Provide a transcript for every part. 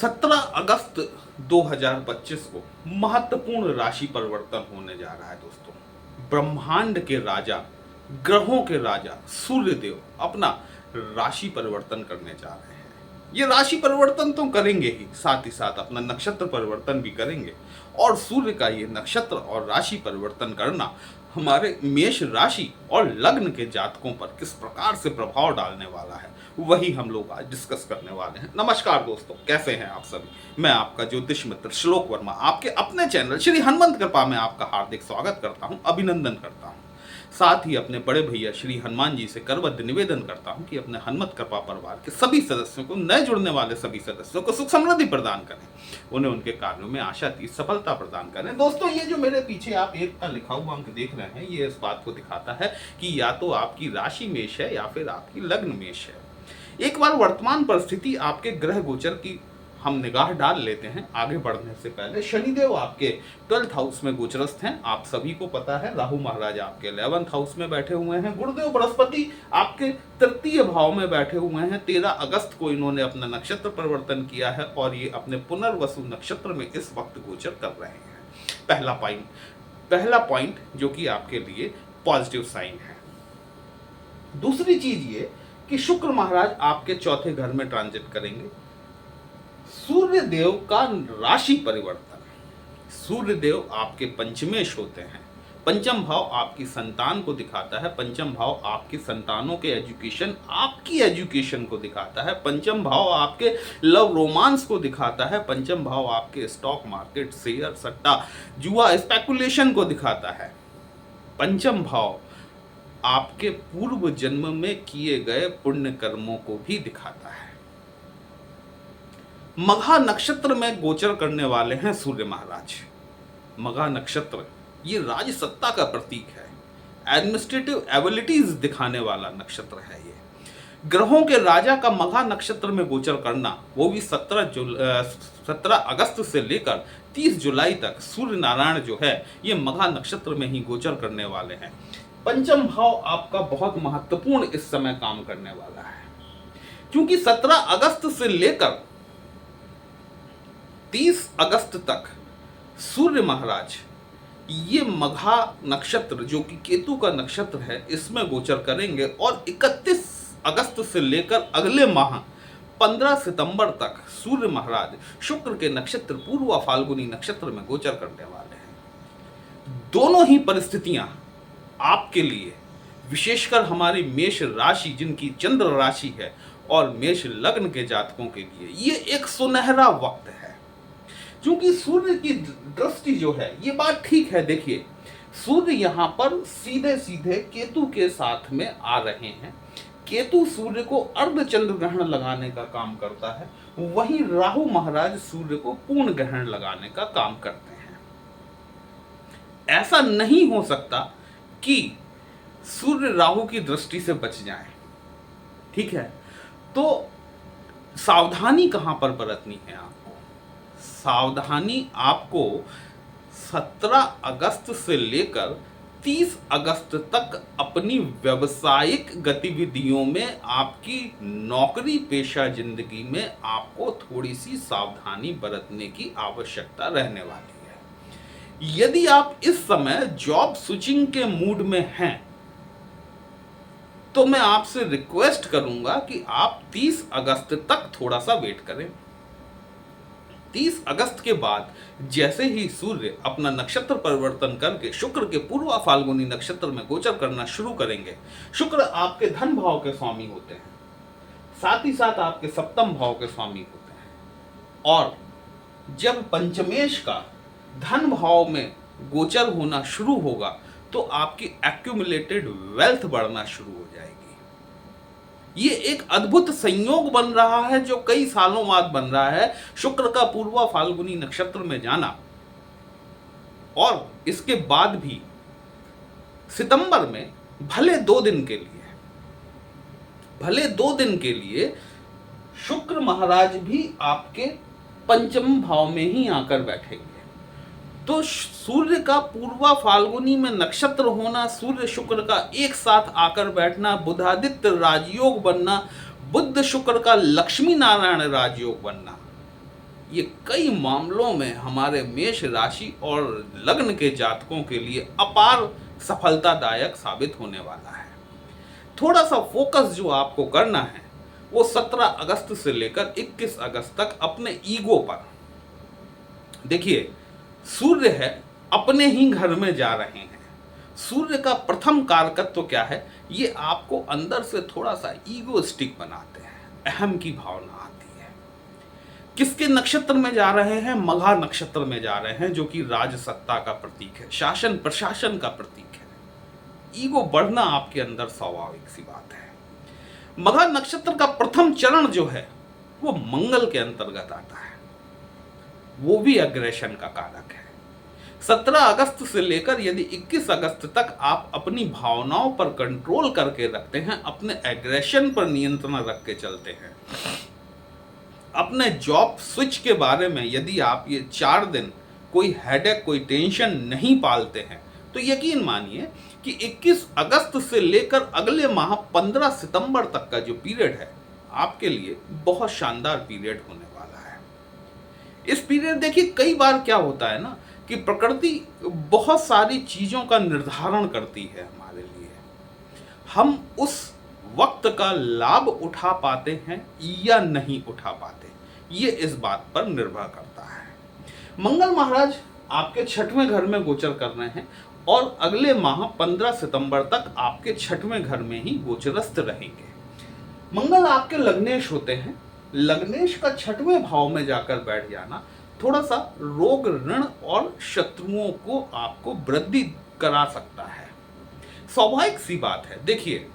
17 अगस्त 2025 को महत्वपूर्ण राशि परिवर्तन होने जा रहा है दोस्तों। ब्रह्मांड के राजा, ग्रहों के राजा सूर्यदेव अपना राशि परिवर्तन करने जा रहे हैं। ये राशि परिवर्तन तो करेंगे ही, साथ ही साथ अपना नक्षत्र परिवर्तन भी करेंगे। और सूर्य का ये नक्षत्र और राशि परिवर्तन करना हमारे मेष राशि और लग्न के जातकों पर किस प्रकार से प्रभाव डालने वाला है, वही हम लोग आज डिस्कस करने वाले हैं। नमस्कार दोस्तों, कैसे हैं आप सभी। मैं आपका ज्योतिष मित्र श्लोक वर्मा आपके अपने चैनल श्री हनुमंत कृपा में आपका हार्दिक स्वागत करता हूं, अभिनंदन करता हूं। साथ ही अपने बड़े भैया श्री हनुमान जी से करबद्ध निवेदन करता हूं कि अपने हनुमत कृपा परिवार के सभी सदस्यों को, नए जुड़ने वाले सभी सदस्यों को सुख समृद्धि प्रदान करें, उन्हें उनके कार्यों में आशातीत सफलता प्रदान करें। दोस्तों, ये जो मेरे पीछे आप एक का लिखा हुआ अंक देख रहे हैं, ये इस बात को दिखाता है कि या तो आपकी राशि मेष है या फिर आपकी लग्न मेष है। एक बार वर्तमान परिस्थिति आपके ग्रह गोचर की हम निगाह डाल लेते हैं। आगे बढ़ने से पहले शनिदेव आपके 12th हाउस में गोचरस्थ हैं, आप सभी को पता है। राहु महाराज आपके 11th हाउस में बैठे हुए हैं। गुरुदेव बृहस्पति आपके तृतीय भाव में बैठे हुए हैं। 13 अगस्त को इन्होंने अपना नक्षत्र परिवर्तन किया है और ये अपने पुनर्वसु नक्षत्र में इस वक्त गोचर कर रहे हैं। पहला पॉइंट जो कि आपके लिए पॉजिटिव साइन है। दूसरी चीज ये कि शुक्र महाराज आपके चौथे घर में ट्रांजिट करेंगे। सूर्य देव का राशि परिवर्तन, सूर्य देव आपके पंचमेश होते हैं। पंचम भाव आपकी संतान को दिखाता है। पंचम भाव आपकी संतानों के एजुकेशन, आपकी एजुकेशन को दिखाता है। पंचम भाव आपके लव रोमांस को दिखाता है। पंचम भाव आपके स्टॉक मार्केट, शेयर, सट्टा, जुआ, स्पेकुलेशन को दिखाता है। पंचम भाव आपके पूर्व जन्म में किए गए पुण्य कर्मों को भी दिखाता है। मघा नक्षत्र में गोचर करने वाले हैं सूर्य महाराज। मघा नक्षत्र ये राज सत्ता का प्रतीक है, एडमिनिस्ट्रेटिव एबिलिटीज दिखाने वाला नक्षत्र है। ये ग्रहों के राजा का मघा नक्षत्र में गोचर करना, वो भी 17 अगस्त से लेकर 30 जुलाई तक सूर्य नारायण जो है ये मघा नक्षत्र में ही गोचर करने वाले हैं। पंचम भाव आपका बहुत महत्वपूर्ण इस समय काम करने वाला है, क्योंकि 17 अगस्त से लेकर 30 अगस्त तक सूर्य महाराज ये मघा नक्षत्र जो कि केतु का नक्षत्र है इसमें गोचर करेंगे और 31 अगस्त से लेकर अगले माह 15 सितंबर तक सूर्य महाराज शुक्र के नक्षत्र पूर्वा फाल्गुनी नक्षत्र में गोचर करने वाले हैं। दोनों ही परिस्थितियां आपके लिए, विशेषकर हमारी मेष राशि जिनकी चंद्र राशि है और मेष लग्न के जातकों के लिए ये एक सुनहरा वक्त है। क्योंकि सूर्य की दृष्टि जो है, ये बात ठीक है। देखिए, सूर्य यहां पर सीधे सीधे केतु के साथ में आ रहे हैं। केतु सूर्य को अर्ध चंद्र ग्रहण लगाने का काम करता है, वहीं राहु महाराज सूर्य को पूर्ण ग्रहण लगाने का काम करते हैं। ऐसा नहीं हो सकता कि सूर्य राहु की दृष्टि से बच जाए, ठीक है। तो सावधानी कहां पर बरतनी है आपको? सावधानी आपको 17 अगस्त से लेकर 30 अगस्त तक अपनी व्यावसायिक गतिविधियों में, आपकी नौकरी पेशा जिंदगी में आपको थोड़ी सी सावधानी बरतने की आवश्यकता रहने वाली है। यदि आप इस समय जॉब स्विचिंग के मूड में हैं तो मैं आपसे रिक्वेस्ट करूंगा कि आप 30 अगस्त तक थोड़ा सा वेट करें। 30 अगस्त के बाद जैसे ही सूर्य अपना नक्षत्र परिवर्तन करके शुक्र के पूर्वा फाल्गुनी नक्षत्र में गोचर करना शुरू करेंगे, शुक्र आपके धन भाव के स्वामी होते हैं, साथ ही साथ आपके सप्तम भाव के स्वामी होते हैं। और जब पंचमेश का धन भाव में गोचर होना शुरू होगा तो आपकी एक्यूमुलेटेड वेल्थ बढ़ना शुरू हो जाएगी। ये एक अद्भुत संयोग बन रहा है जो कई सालों बाद बन रहा है। शुक्र का पूर्वा फाल्गुनी नक्षत्र में जाना और इसके बाद भी सितंबर में भले 2 दिन के लिए शुक्र महाराज भी आपके पंचम भाव में ही आकर बैठेंगे। तो सूर्य का पूर्वा फाल्गुनी में नक्षत्र होना, सूर्य शुक्र का एक साथ आकर बैठना, बुधादित्य राजयोग बनना, बुध शुक्र का लक्ष्मी नारायण राजयोग बनना, ये कई मामलों में हमारे मेष राशि और लग्न के जातकों के लिए अपार सफलतादायक साबित होने वाला है। थोड़ा सा फोकस जो आपको करना है वो 17 अगस्त से लेकर 21 अगस्त तक अपने ईगो पर। देखिए, सूर्य है अपने ही घर में जा रहे हैं। सूर्य का प्रथम कारकत्व क्या है? ये आपको अंदर से थोड़ा सा ईगोस्टिक बनाते हैं, अहम की भावना आती है। किसके नक्षत्र में जा रहे हैं? मघा नक्षत्र में जा रहे हैं, जो कि राजसत्ता का प्रतीक है, शासन प्रशासन का प्रतीक है। ईगो बढ़ना आपके अंदर स्वाभाविक सी बात है। मघा नक्षत्र का प्रथम चरण जो है वो मंगल के अंतर्गत आता है, वो भी अग्रेशन का कारक है। 17 अगस्त से लेकर यदि 21 अगस्त तक आप अपनी भावनाओं पर कंट्रोल करके रखते हैं, अपने एग्रेशन पर नियंत्रण रख के चलते हैं, अपने जॉब स्विच के बारे में यदि आप ये 4 दिन कोई हेडेक, कोई टेंशन नहीं पालते हैं, तो यकीन मानिए कि 21 अगस्त से लेकर अगले माह 15 सितंबर तक का जो पीरियड है आपके लिए बहुत शानदार पीरियड होने वाला है। इस पीरियड देखिए, कई बार क्या होता है ना कि प्रकृति बहुत सारी चीजों का निर्धारण करती है हमारे लिए, हम उस वक्त का लाभ उठा पाते हैं या नहीं उठा पाते, ये इस बात पर निर्भर करता है। मंगल महाराज आपके 6वें घर में गोचर कर रहे हैं और अगले माह 15 सितंबर तक आपके 6वें घर में ही गोचरस्थ रहेंगे। मंगल आपके लग्नेश होते हैं। लग्नेश का 6वें भाव में जाकर बैठ जाना थोड़ा सा रोग, ऋण और शत्रुओं को आपको वृद्धि करा सकता है। स्वाभाविक सी बात है। देखिए,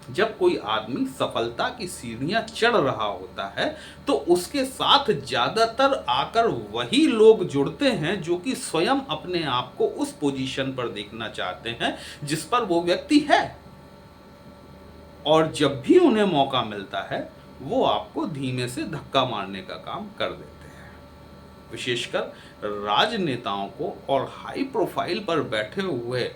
जब कोई आदमी सफलता की सीढ़ियां चढ़ रहा होता है तो उसके साथ ज्यादातर आकर वही लोग जुड़ते हैं जो कि स्वयं अपने आप को उस पोजीशन पर देखना चाहते हैं जिस पर वो व्यक्ति है, और जब भी उन्हें मौका मिलता है वो आपको धीमे से धक्का मारने का काम कर देते हैं। विशेषकर राजनेताओं को और हाई प्रोफाइल पर बैठे हुए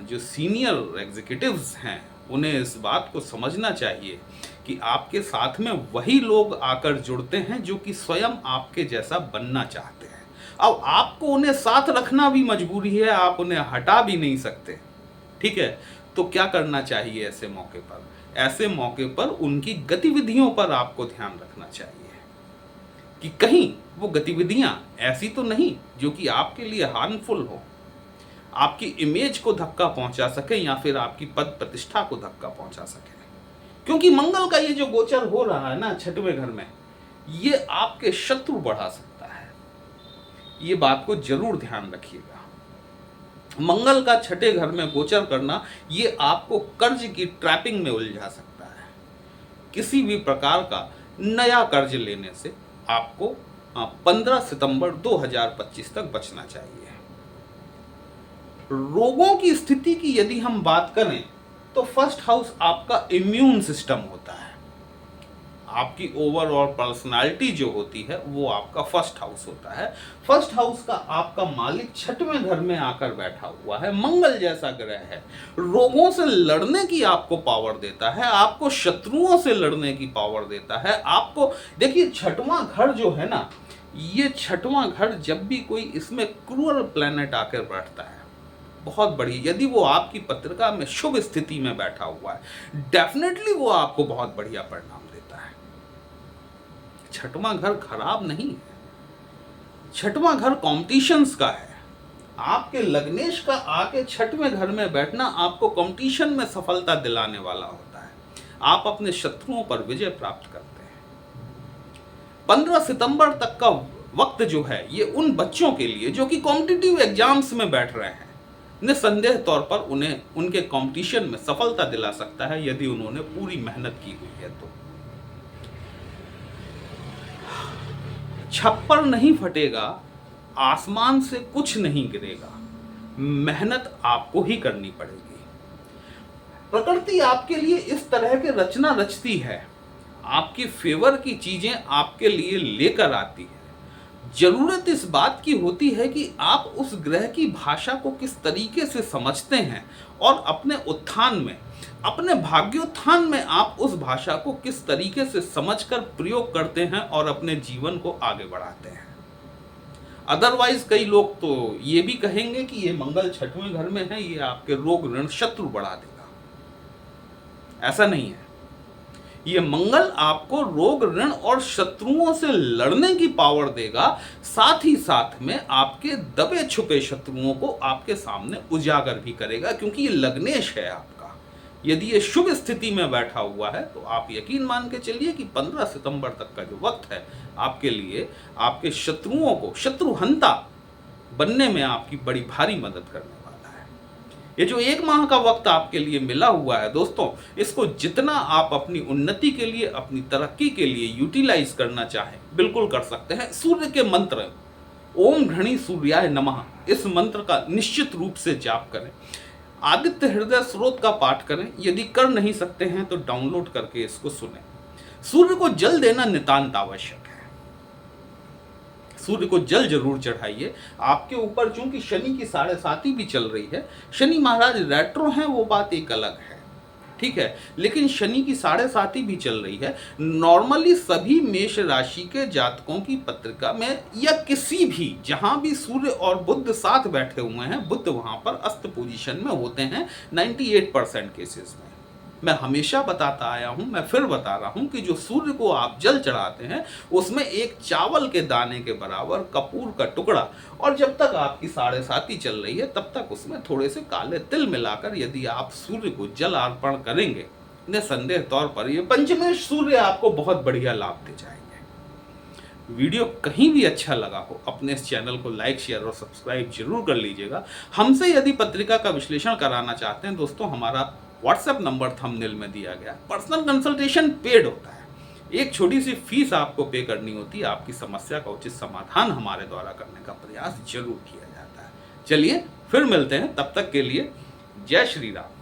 जो सीनियर एग्जीक्यूटिव्स हैं, उन्हें इस बात को समझना चाहिए कि आपके साथ में वही लोग आकर जुड़ते हैं जो कि स्वयं आपके जैसा बनना चाहते हैं। अब आपको उन्हें साथ रखना भी मजबूरी है, आप उन्हें हटा भी नहीं सकते, ठीक है? तो क्या करना चाहिए ऐसे मौके पर? ऐसे मौके पर उनकी गतिविधियों पर आपको ध्यान रखना चाहिए कि कहीं वो गतिविधियां ऐसी तो नहीं जो कि आपके लिए हार्मफुल हो, आपकी इमेज को धक्का पहुंचा सके या फिर आपकी पद प्रतिष्ठा को धक्का पहुंचा सके। क्योंकि मंगल का ये जो गोचर हो रहा है ना 6वें घर में, ये आपके शत्रु बढ़ा सकता है। ये बात को जरूर ध्यान रखिएगा। मंगल का 6ठे घर में गोचर करना ये आपको कर्ज की ट्रैपिंग में उलझा सकता है। किसी भी प्रकार का नया कर्ज लेने से आपको 15 सितंबर 2025 तक बचना चाहिए। रोगों की स्थिति की यदि हम बात करें तो फर्स्ट हाउस आपका इम्यून सिस्टम होता है। आपकी ओवरऑल पर्सनालिटी जो होती है वो आपका फर्स्ट हाउस होता है। फर्स्ट हाउस का आपका मालिक 6वें घर में आकर बैठा हुआ है, मंगल जैसा ग्रह है। रोगों से लड़ने की आपको पावर देता है, आपको शत्रुओं से लड़ने की पावर देता है। आपको देखिए, 6वां घर जो है ना, ये 6वां घर जब भी कोई इसमें क्रूअल प्लैनेट आकर बैठता है, बहुत बढ़िया, यदि वो आपकी पत्रिका में शुभ स्थिति में बैठा हुआ है, डेफिनेटली वो आपको बहुत बढ़िया परिणाम देता है। 6वां घर खराब नहीं है। 6वां घर कॉम्पिटिशन्स का है। आपके लग्नेश का आके 6वें घर में बैठना आपको कॉम्पिटिशन में सफलता दिलाने वाला होता है। आप अपने शत्रुओं पर विजय प्राप्त करते हैं। 15 सितंबर तक का वक्त जो है ये उन बच्चों के लिए जो कि कॉम्पिटिटिव एग्जाम्स में बैठ रहे हैं, निसंदेह तौर पर उन्हें उनके कंपटीशन में सफलता दिला सकता है यदि उन्होंने पूरी मेहनत की हुई है तो। छप्पर नहीं फटेगा, आसमान से कुछ नहीं गिरेगा, मेहनत आपको ही करनी पड़ेगी। प्रकृति आपके लिए इस तरह के रचना रचती है, आपकी फेवर की चीजें आपके लिए लेकर आती है। जरूरत इस बात की होती है कि आप उस ग्रह की भाषा को किस तरीके से समझते हैं और अपने उत्थान में, अपने भाग्योत्थान में आप उस भाषा को किस तरीके से समझकर प्रयोग करते हैं और अपने जीवन को आगे बढ़ाते हैं। अदरवाइज कई लोग तो ये भी कहेंगे कि ये मंगल 6वें घर में है, ये आपके रोग ऋण शत्रु बढ़ा देगा। ऐसा नहीं है। ये मंगल आपको रोग ऋण और शत्रुओं से लड़ने की पावर देगा, साथ ही साथ में आपके दबे छुपे शत्रुओं को आपके सामने उजागर भी करेगा, क्योंकि ये लग्नेश है आपका। यदि ये शुभ स्थिति में बैठा हुआ है तो आप यकीन मान के चलिए कि 15 सितंबर तक का जो वक्त है आपके लिए, आपके शत्रुओं को शत्रुहंता बनने में आपकी बड़ी भारी मदद करने वाला है। ये जो 1 माह का वक्त आपके लिए मिला हुआ है दोस्तों, इसको जितना आप अपनी उन्नति के लिए, अपनी तरक्की के लिए यूटिलाइज करना चाहें बिल्कुल कर सकते हैं। सूर्य के मंत्र ओम घृणी सूर्याय नमः, इस मंत्र का निश्चित रूप से जाप करें। आदित्य हृदय स्रोत का पाठ करें। यदि कर नहीं सकते हैं तो डाउनलोड करके इसको सुनें। सूर्य को जल देना नितांत आवश्यक है। सूर्य को जल जरूर चढ़ाइए। आपके ऊपर चूंकि शनि की 7.5 भी चल रही है, शनि महाराज रेट्रो हैं, वो बात एक अलग है, ठीक है, लेकिन शनि की 7.5 भी चल रही है। नॉर्मली सभी मेष राशि के जातकों की पत्रिका में या किसी भी, जहां भी सूर्य और बुध साथ बैठे हुए हैं, बुध वहां पर अस्त पोजीशन में होते हैं 98% केसेस में। मैं हमेशा बताता आया हूं, मैं फिर बता रहा हूं कि जो सूर्य को आप जल चढ़ाते हैं उसमें एक चावल के दाने के बराबर कपूर का टुकड़ा, और जब तक आपकी 7.5 चल रही है तब तक उसमें थोड़े से काले तिल मिलाकर यदि आप सूर्य को जल अर्पण करेंगे, निसंदेह तौर पर ये पंचमेश सूर्य आपको बहुत बढ़िया लाभ दे जाएंगे। वीडियो कहीं भी अच्छा लगा हो, अपने इस चैनल को लाइक, शेयर और सब्सक्राइब जरूर कर लीजिएगा। हमसे यदि पत्रिका का विश्लेषण कराना चाहते हैं दोस्तों, हमारा व्हाट्सएप नंबर थंबनेल में दिया गया। पर्सनल कंसल्टेशन पेड होता है, एक छोटी सी फीस आपको पे करनी होती है। आपकी समस्या का उचित समाधान हमारे द्वारा करने का प्रयास जरूर किया जाता है। चलिए फिर मिलते हैं, तब तक के लिए जय श्री राम।